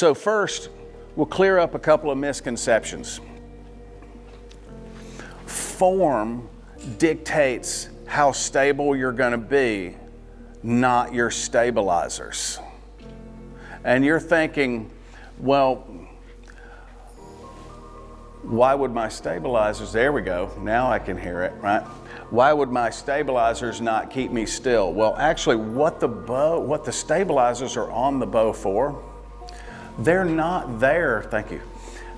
So first, we'll clear up a couple of misconceptions. Form dictates how stable you're going to be, not your stabilizers. And you're thinking, well, why would my stabilizers, there we go, now I can hear it, right? Why would my stabilizers not keep me still? Well, actually, what the stabilizers are on the bow for, they're not there, thank you,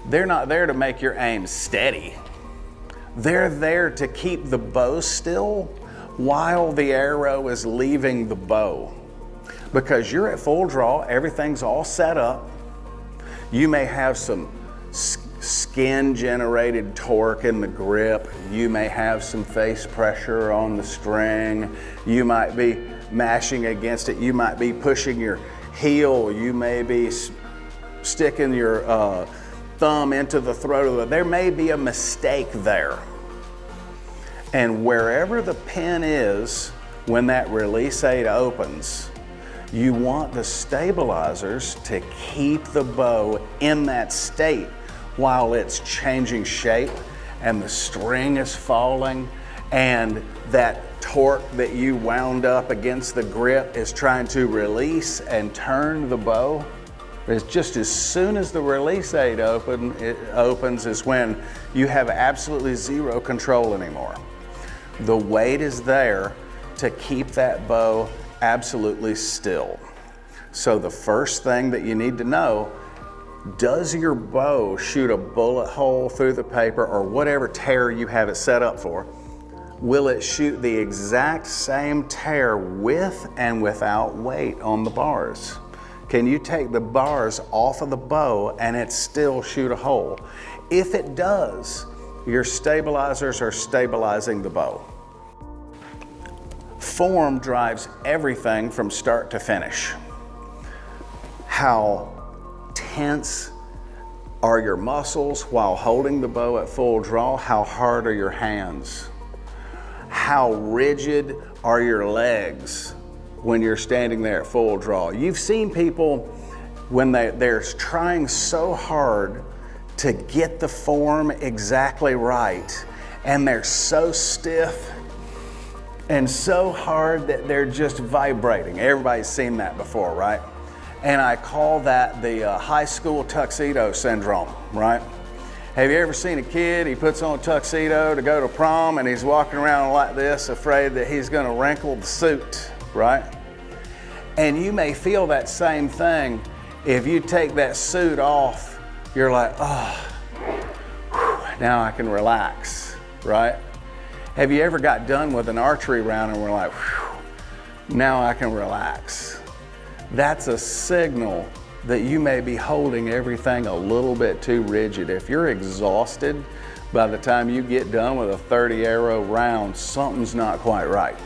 they're not there to make your aim steady. They're there to keep the bow still while the arrow is leaving the bow. Because you're at full draw, everything's all set up. You may have some skin generated torque in the grip. You may have some face pressure on the string. You might be mashing against it. You might be pushing your heel. You may be sticking your thumb into the throat of it. There may be a mistake there. And wherever the pin is when that release aid opens, you want the stabilizers to keep the bow in that state while it's changing shape and the string is falling and that torque that you wound up against the grip is trying to release and turn the bow. It's just as soon as the release aid opens is when you have absolutely zero control anymore. The weight is there to keep that bow absolutely still. So the first thing that you need to know, does your bow shoot a bullet hole through the paper or whatever tear you have it set up for? Will it shoot the exact same tear with and without weight on the bars? Can you take the bars off of the bow and it still shoot a hole? If it does, your stabilizers are stabilizing the bow. Form drives everything from start to finish. How tense are your muscles while holding the bow at full draw? How hard are your hands? How rigid are your legs when you're standing there at full draw? You've seen people when they're trying so hard to get the form exactly right, and they're so stiff and so hard that they're just vibrating. Everybody's seen that before, right? And I call that the high school tuxedo syndrome, right? Have you ever seen a kid, he puts on a tuxedo to go to prom and he's walking around like this, afraid that he's gonna wrinkle the suit, right? And you may feel that same thing. If you take that suit off, you're like, oh, now I can relax, right? Have you ever got done with an archery round and we're like, now I can relax? That's a signal that you may be holding everything a little bit too rigid. If you're exhausted by the time you get done with a 30 arrow round, something's not quite right.